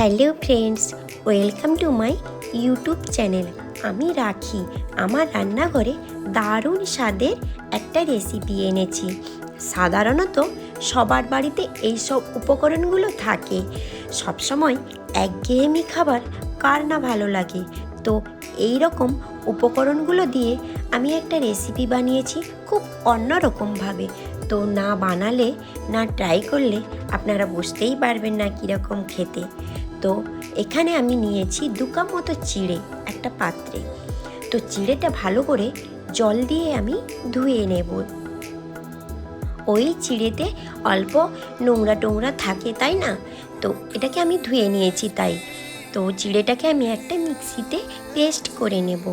Hello friends, welcome to my YouTube channel. আমি রাখি আমার রান্নাঘরে দারুণ স্বাদের একটা রেসিপি এনেছি। সাধারণত সবার বাড়িতে এইসব উপকরণগুলো থাকে। সবসময় একঘেয়েমি খাবার কার না ভালো লাগে। তো এই রকম উপকরণগুলো দিয়ে আমি একটা রেসিপি বানিয়েছি খুব অন্যরকমভাবে। তো না বানালে না ট্রাই করলে আপনারা বুঝতেই পারবেন না কীরকম খেতে। তো এখানে আমি নিয়েছি 2 কাপ মতো চিড়ে একটা পাত্রে। তো চিড়েটা ভালো করে জল দিয়ে আমি ধুয়ে নেব। ওই চিড়েতে অল্প নোংরা টোংরা থাকে, তাই না? তো এটাকে আমি ধুয়ে নিয়েছি তাই। তো চিড়েটাকে আমি একটা মিক্সিতে পেস্ট করে নেব।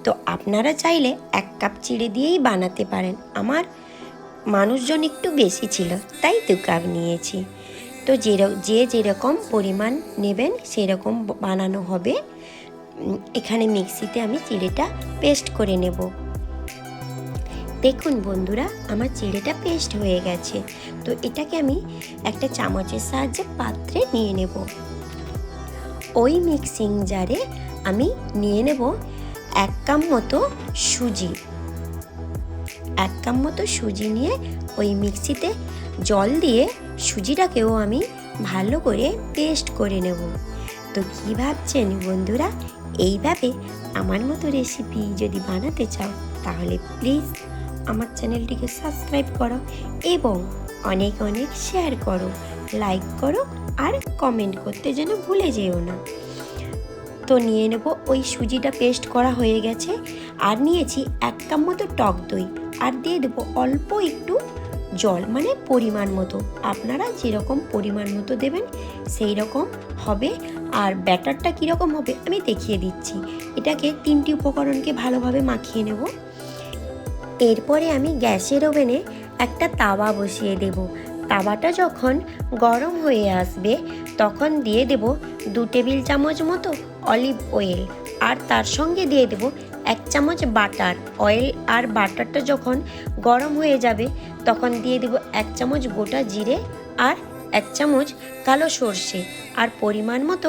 তো আপনারা চাইলে 1 কাপ চিড়ে দিয়েই বানাতে পারেন। আমার মানুষজন একটু বেশি ছিল তাই 2 কাপ নিয়েছি। তো যে যেরকম পরিমাণ নেবেন সেরকম বানানো হবে। এখানে মিক্সিতে আমি চিড়েটা পেস্ট করে নেব। দেখুন বন্ধুরা, আমার চিড়েটা পেস্ট হয়ে গেছে। তো এটাকে আমি একটা চামচের সাহায্যে পাত্রে নিয়ে নেব। ওই মিক্সিং জারে আমি নিয়ে নেব 1 কাপ মতো সুজি। 1 কাপ মতো সুজি নিয়ে ওই মিক্সিতে জল দিয়ে সুজিটাকেও আমি ভালো করে পেস্ট করে নেব। তো কী ভাবছেন বন্ধুরা? এইভাবে আমার মতো রেসিপি যদি বানাতে চাও তাহলে প্লিজ আমার চ্যানেলটিকে সাবস্ক্রাইব করো এবং অনেক অনেক শেয়ার করো, লাইক করো আর কমেন্ট করতে যেন ভুলে যেও না। তো নিয়ে নেব, ওই সুজিটা পেস্ট করা হয়ে গেছে। আর নিয়েছি 1 কাপ মতো টক দই, আর দিয়ে দেবো অল্প একটু জল, মানে পরিমাণ মতো। আপনারা যেরকম পরিমাণ মতো দেবেন সেই রকম হবে। আর ব্যাটারটা কীরকম হবে আমি দেখিয়ে দিচ্ছি। এটাকে 3টি উপকরণকে ভালোভাবে মাখিয়ে নেব। এরপরে আমি গ্যাসের ওভেনে একটা তাওয়া বসিয়ে দেব। তাওয়াটা যখন গরম হয়ে আসবে তখন দিয়ে দেব 2 টেবিল চামচ মতো অলিভ অয়েল, আর তার সঙ্গে দিয়ে দেব 1 চামচ বাটার। অয়েল আর বাটারটা যখন গরম হয়ে যাবে তখন দিয়ে দেব 1 চামচ গোটা জিরে আর 1 চামচ কালো সর্ষে আর পরিমাণ মতো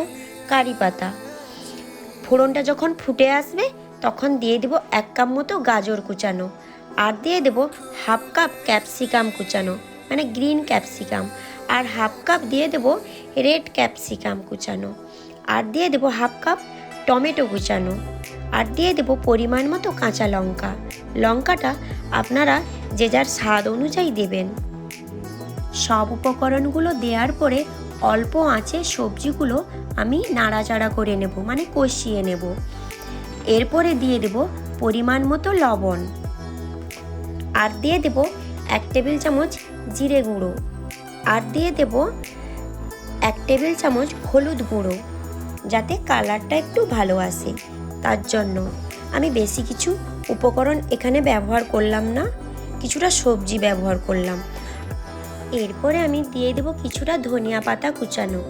কারি পাতা। ফোড়নটা যখন ফুটে আসবে তখন দিয়ে দেব 1 কাপ মতো গাজর কুচানো, আর দিয়ে দেব 1/2 কাপ ক্যাপসিকাম কুচানো, মানে গ্রিন ক্যাপসিকাম, আর 1/2 কাপ দিয়ে দেব রেড ক্যাপসিকাম কুচানো, আর দিয়ে দেব 1/2 কাপ টমেটো কুচানো, আর দিয়ে দেব পরিমাণ মতো কাঁচা লঙ্কা। লঙ্কাটা আপনারা যে যার স্বাদ অনুযায়ী দেবেন। সব উপকরণগুলো দেওয়ার পরে অল্প আঁচে সবজিগুলো আমি নাড়াচাড়া করে নেব, মানে কষিয়ে নেব। এরপরে দিয়ে দেব পরিমাণ মতো লবণ, আর দিয়ে দেব 1 টেবিল চামচ জিরে গুঁড়ো, আর দিয়ে দেব 1 টেবিল চামচ হলুদ গুঁড়ো, যাতে কালারটা একটু ভালো আসে। তার জন্য আমি বেশি কিছু উপকরণ এখানে ব্যবহার করলাম না, কিছুটা সবজি ব্যবহার করলাম। এরপরে আমি দিয়ে দেব কিছুটা ধনিয়া পাতা কুচানো।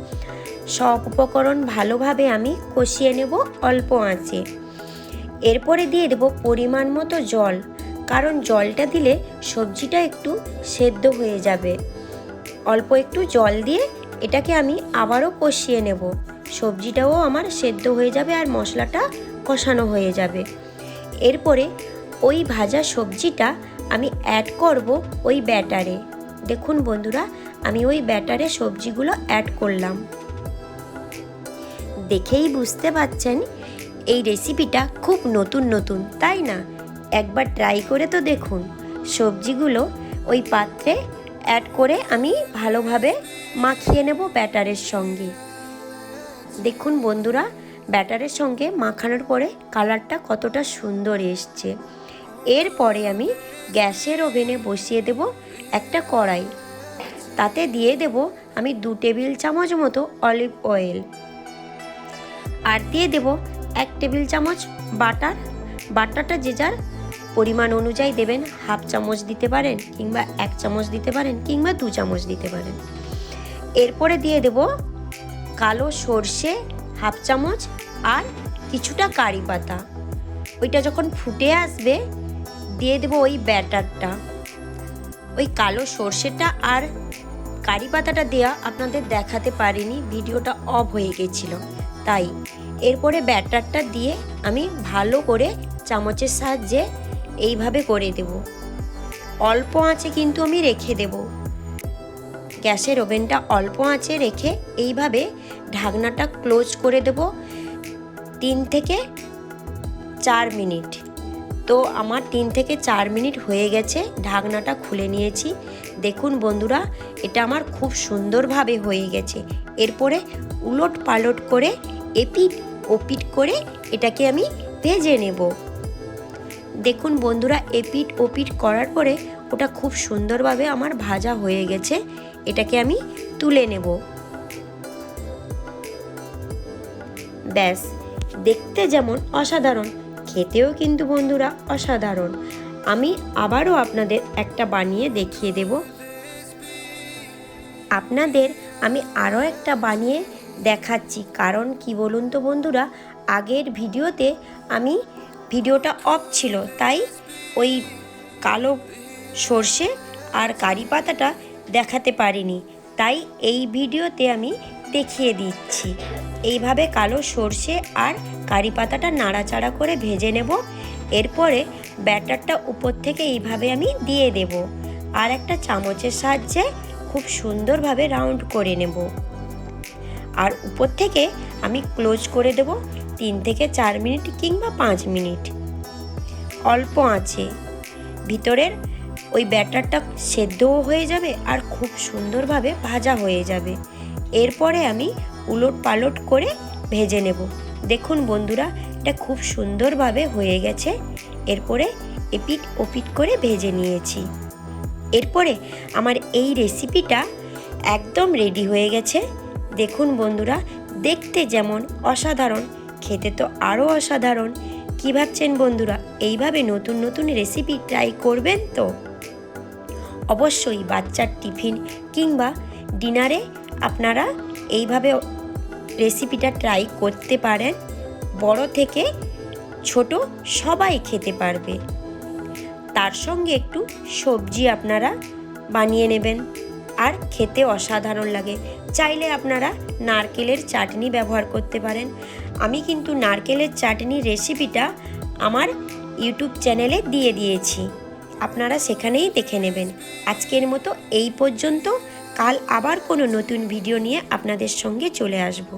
সব উপকরণ ভালোভাবে আমি কষিয়ে নেব অল্প আঁচে। এরপরে দিয়ে দেব পরিমাণ মতো জল, কারণ জলটা দিলে সবজিটা একটু সেদ্ধ হয়ে যাবে। অল্প একটু জল দিয়ে এটাকে আমি আবারও কষিয়ে নেব। সবজিটাও আমার সেদ্ধ হয়ে যাবে আর মশলাটা কষানো হয়ে যাবে। এরপরে ওই ভাজা সবজিটা আমি অ্যাড করব ওই ব্যাটারে। দেখুন বন্ধুরা, আমি ওই ব্যাটারে সবজিগুলো অ্যাড করলাম। দেখেই বুঝতে পারছেন এই রেসিপিটা খুব নতুন, তাই না? একবার ট্রাই করে তো দেখুন। সবজিগুলো ওই পাত্রে অ্যাড করে আমি ভালোভাবে মাখিয়ে নেব ব্যাটারের সঙ্গে। দেখুন বন্ধুরা, ব্যাটারের সঙ্গে মাখানোর পরে কালারটা কতটা সুন্দর এসছে। এরপরে আমি গ্যাসের ওভেনে বসিয়ে দেব একটা কড়াই। তাতে দিয়ে দেব আমি 2 টেবিল চামচ মতো অলিভ অয়েল, আর দিয়ে দেব 1 টেবিল চামচ বাটার। বাটারটা যে যার পরিমাণ অনুযায়ী দেবেন। 1/2 চামচ দিতে পারেন, কিংবা 1 চামচ দিতে পারেন, কিংবা 2 চামচ দিতে পারেন। এরপরে দিয়ে দেব কালো সর্ষে 1/2 চামচ আর কিছুটা কারি পাতা। ওইটা যখন ফুটে আসবে দিয়ে দেব ওই ব্যাটারটা। ওই কালো সর্ষেটা আর কারি পাতাটা দেয়া আপনাদের দেখাতে পারিনি, ভিডিওটা অফ হয়ে গেছিল তাই। এরপরে ব্যাটারটা দিয়ে আমি ভালো করে চামচের সাহায্যে এইভাবে করে দেব। অল্প আঁচে কিন্তু আমি রেখে দেব। গ্যাসের ওভেনটা অল্প আঁচে রেখে এইভাবে ঢাকনাটা ক্লোজ করে দেব 3 থেকে 4 মিনিট। তো আমার 3 থেকে 4 মিনিট হয়ে গেছে, ঢাকনাটা খুলে নিয়েছি। দেখুন বন্ধুরা, এটা আমার খুব সুন্দরভাবে হয়ে গেছে। এরপরে উলট পালট করে এপিট ওপিট করে এটাকে আমি ভেজে নেব। দেখুন বন্ধুরা, এপিট ওপিট করার পরে ওটা খুব সুন্দরভাবে আমার ভাজা হয়ে গেছে। এটাকে আমি তুলে নেব। ব্যাস, দেখতে যেমন অসাধারণ, খেতেও কিন্তু বন্ধুরা অসাধারণ। আমি আবারও আপনাদের একটা বানিয়ে দেখিয়ে দেব। আপনাদের আমি আরও একটা বানিয়ে দেখাচ্ছি, কারণ কি বলুন তো বন্ধুরা, আগের ভিডিওতে আমি ভিডিওটা অফ ছিল, তাই ওই কালো সর্ষে আর কারি পাতাটা দেখাতে পারিনি। তাই এই ভিডিওতে আমি দেখিয়ে দিচ্ছি। এইভাবে কালো সর্ষে আর কারি পাতাটা নাড়াচাড়া করে ভেজে নেব। এরপরে ব্যাটারটা উপর থেকে এইভাবে আমি দিয়ে দেব, আর একটা চামচের সাহায্যে খুব সুন্দরভাবে রাউন্ড করে নেব। আর উপর থেকে আমি ক্লোজ করে দেব 3 থেকে 4 মিনিট কিংবা 5 মিনিট অল্প আঁচে। ভিতরের ওই ব্যাটারটা সেদ্ধও হয়ে যাবে আর খুব সুন্দরভাবে ভাজা হয়ে যাবে। এরপরে আমি উলট পালট করে ভেজে নেব। দেখুন বন্ধুরা, এটা খুব সুন্দরভাবে হয়ে গেছে। এরপরে এপিট ওপিট করে ভেজে নিয়েছি। এরপরে আমার এই রেসিপিটা একদম রেডি হয়ে গেছে। দেখুন বন্ধুরা, দেখতে যেমন অসাধারণ, খেতে তো আরও অসাধারণ। কী ভাবছেন বন্ধুরা, এইভাবে নতুন নতুন রেসিপি ট্রাই করবেন তো? অবশ্যই বাচ্চার টিফিন কিংবা ডিনারে আপনারা এইভাবে রেসিপিটা ট্রাই করতে পারেন। বড় থেকে ছোট সবাই খেতে পারবে। তার সঙ্গে একটু সবজি আপনারা বানিয়ে নেবেন, আর খেতে অসাধারণ লাগে। চাইলে আপনারা নারকেলের চাটনি ব্যবহার করতে পারেন। আমি কিন্তু নারকেলের চাটনির রেসিপিটা আমার ইউটিউব চ্যানেলে দিয়ে দিয়েছি, আপনারা সেখানেই দেখে নেবেন। আজকের মতো এই পর্যন্ত। কাল আবার কোনো নতুন ভিডিও নিয়ে আপনাদের সঙ্গে চলে আসব।